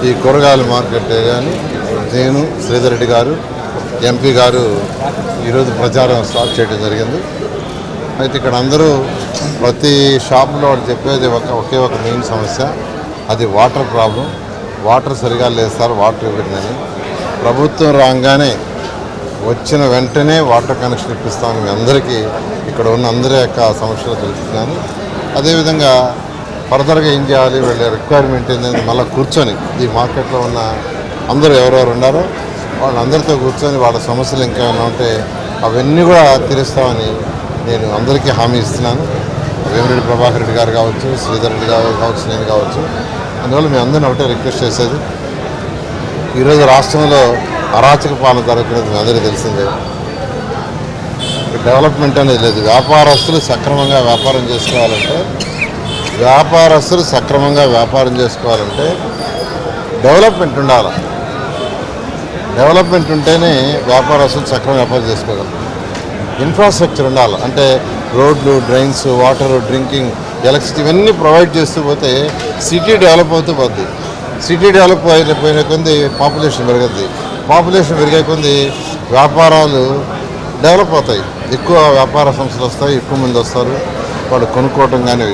ఈ కూరగాయల మార్కెట్ కానీ నేను శ్రీధర్ రెడ్డి గారు ఎంపీ గారు ఈరోజు ప్రచారం స్టార్ట్ చేయడం జరిగింది. అయితే ఇక్కడ అందరూ ప్రతి షాప్లో చెప్పేది ఒకే ఒక మెయిన్ సమస్య, అది వాటర్ ప్రాబ్లం. వాటర్ సరిగా లేదు సార్, వాటర్ ఇవ్వండి. ప్రభుత్వం రాగానే వచ్చిన వెంటనే వాటర్ కనెక్షన్ ఇప్పిస్తామని మీ అందరికీ ఇక్కడ ఉన్న అందరి యొక్క సమస్యలు తెలుపుతున్నాను. అదేవిధంగా ఫర్దర్గా ఏం చేయాలి, వీళ్ళ రిక్వైర్మెంట్ ఏంటంటే మళ్ళీ కూర్చొని ఈ మార్కెట్లో ఉన్న అందరూ ఎవరెవరు ఉన్నారో వాళ్ళందరితో కూర్చొని వాళ్ళ సమస్యలు ఇంకా ఏమైనా ఉంటే అవన్నీ కూడా తీరుస్తామని నేను అందరికీ హామీ ఇస్తున్నాను. వేమిరెడ్డి ప్రభాకర్ రెడ్డి గారు కావచ్చు, శ్రీధర్ రెడ్డి గారు కావచ్చు, నేను కావచ్చు. అందువల్ల మీ అందరిని ఒకటే రిక్వెస్ట్ చేసేది, ఈరోజు రాష్ట్రంలో అరాచక పాలన జరుగుతున్నది మీ అందరికీ తెలిసిందే. డెవలప్మెంట్ అనేది లేదు. వ్యాపారస్తులు సక్రమంగా వ్యాపారం చేసుకోవాలంటే డెవలప్మెంట్ ఉండాలి. డెవలప్మెంట్ ఉంటేనే వ్యాపారస్తులు సక్రమంగా వ్యాపారం చేసుకోగలరు. ఇన్ఫ్రాస్ట్రక్చర్ ఉండాలి. అంటే రోడ్లు, డ్రైన్స్, వాటర్, డ్రింకింగ్, ఎలక్ట్రిసిటీ ఇవన్నీ ప్రొవైడ్ చేస్తూ పోతే సిటీ డెవలప్ అవుతూ పోద్ది. సిటీ డెవలప్ అయిపోయిన కొద్ది పాపులేషన్ పెరుగుద్ది. పాపులేషన్ పెరిగే కొద్ది వ్యాపారాలు డెవలప్ అవుతాయి. ఎక్కువ వ్యాపార సంస్థలు వస్తాయి, ఎక్కువ మంది వస్తారు, వాళ్ళు కొనుక్కోవటం కానీ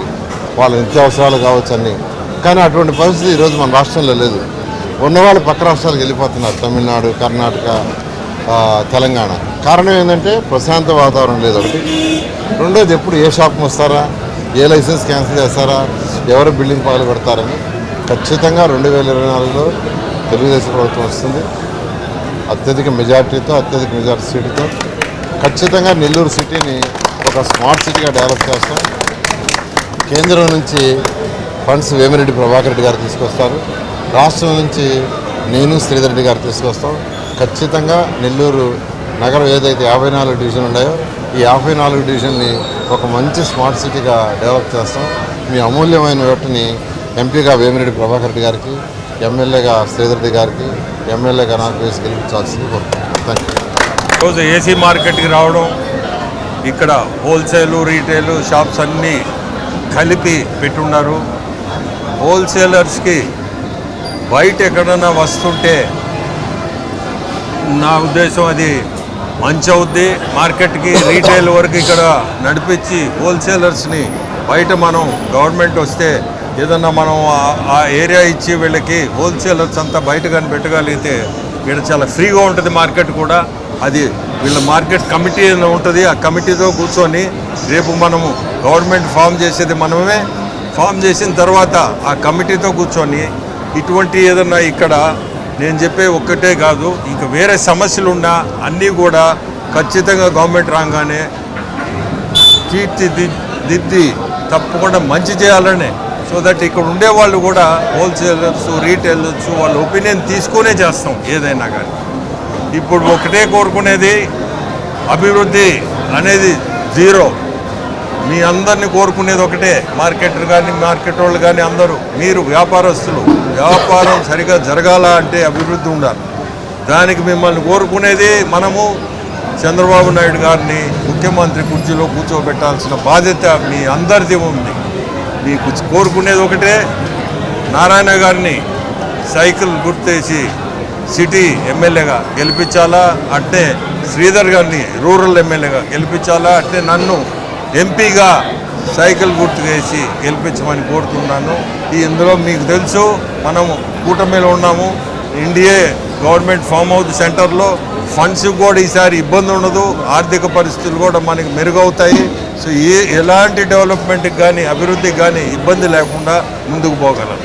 వాళ్ళ నిత్యావసరాలు కావచ్చు అన్నీ. కానీ అటువంటి పరిస్థితి ఈరోజు మన రాష్ట్రంలో లేదు. ఉన్నవాళ్ళు పక్క రాష్ట్రాలకు వెళ్ళిపోతున్నారు, తమిళనాడు, కర్ణాటక, తెలంగాణ. కారణం ఏంటంటే ప్రశాంత వాతావరణం లేదు ఒకటి. రెండోది, ఎప్పుడు ఏ షాప్కి వస్తారా, ఏ లైసెన్స్ క్యాన్సిల్ చేస్తారా, ఎవరు బిల్డింగ్ పగలు పెడతారని. ఖచ్చితంగా 2024లో తెలుగుదేశం ప్రభుత్వం వస్తుంది. అత్యధిక మెజార్టీ సీటుతో ఖచ్చితంగా నెల్లూరు సిటీని ఒక స్మార్ట్ సిటీగా డెవలప్ చేస్తాం. కేంద్రం నుంచి ఫండ్స్ వేమిరెడ్డి ప్రభాకర్ రెడ్డి గారు తీసుకొస్తారు. రాష్ట్రం నుంచి నేను శ్రీధర్ రెడ్డి గారు తీసుకొస్తాం. ఖచ్చితంగా నెల్లూరు నగరం ఏదైతే 54 డివిజన్లు ఉన్నాయో ఈ 54 డివిజన్ని ఒక మంచి స్మార్ట్ సిటీగా డెవలప్ చేస్తాం. మీ అమూల్యమైన ఓటుని ఎంపీగా వేమిరెడ్డి ప్రభాకర్ రెడ్డి గారికి, ఎమ్మెల్యేగా శ్రీధర్ రెడ్డి గారికి, ఎమ్మెల్యేగా నాకు వేసి గెలిపించాల్సింది కోరుతున్నాను. Thank you. ఈరోజు ఏసీ మార్కెట్కి రావడం, ఇక్కడ హోల్సేలు, రీటైలు షాప్స్ అన్నీ కలిపి పెట్టున్నారు. హోల్సేలర్స్కి బయట ఎక్కడన్నా వస్తుంటే నా ఉద్దేశం అది మంచి అవుద్ది. మార్కెట్కి రీటైల్ వరకు ఇక్కడ నడిపించి హోల్సేలర్స్ని బయట మనం గవర్నమెంట్ వస్తే ఏదన్నా మనం ఆ ఏరియా ఇచ్చి వీళ్ళకి హోల్సేలర్స్ అంతా బయట కానీ పెట్టగలిగితే ఇక్కడ చాలా ఫ్రీగా ఉంటుంది మార్కెట్ కూడా. అది వీళ్ళ మార్కెట్ కమిటీ ఉంటుంది. ఆ కమిటీతో కూర్చొని రేపు మనము గవర్నమెంట్ ఫామ్ చేసేది మనమే. ఫామ్ చేసిన తర్వాత ఆ కమిటీతో కూర్చొని ఇటువంటి ఏదన్నా ఇక్కడ నేను చెప్పే ఒక్కటే కాదు, ఇంకా వేరే సమస్యలు ఉన్నా అన్నీ కూడా ఖచ్చితంగా గవర్నమెంట్ రాగానే తీర్చిదిద్ది తప్పకుండా మంచి చేయాలనే. సో దట్ ఇక్కడ ఉండేవాళ్ళు కూడా హోల్సేలర్స్, రీటైలర్స్ వాళ్ళ ఒపీనియన్ తీసుకునే చేస్తాం ఏదైనా కానీ. ఇప్పుడు ఒకటే కోరుకునేది, అభివృద్ధి అనేది జీరో. మీ అందరినీ కోరుకునేది ఒకటే, మార్కెటర్ కానీ మార్కెట్ వాళ్ళు కానీ అందరూ, మీరు వ్యాపారస్తులు, వ్యాపారం సరిగా జరగాల అంటే అభివృద్ధి ఉండాలి. దానికి మిమ్మల్ని కోరుకునేది మనము చంద్రబాబు నాయుడు గారిని ముఖ్యమంత్రి కుర్చీలో కూర్చోబెట్టాల్సిన బాధ్యత మీ అందరిది ఉంది. మీకు కోరుకునేది ఒకటే, నారాయణ గారిని సైకిల్ గుర్తేసి సిటీ ఎమ్మెల్యేగా గెలిపించాలా, అట్టే శ్రీధర్ గారిని రూరల్ ఎమ్మెల్యేగా గెలిపించాలా, అట్టే నన్ను ఎంపీగా సైకిల్ గుర్తు వేసి గెలిపించమని కోరుతున్నాను. ఇందులో మీకు తెలుసు, మనము కూటమిలో ఉన్నాము. ఎన్డీఏ గవర్నమెంట్ ఫామ్ అవుతుంది సెంటర్లో. ఫండ్స్ కూడా ఈసారి ఇబ్బంది ఉండదు, ఆర్థిక పరిస్థితులు కూడా మనకి మెరుగవుతాయి. సో ఎలాంటి డెవలప్మెంట్కి కానీ అభివృద్ధికి కానీ ఇబ్బంది లేకుండా ముందుకు పోగలం.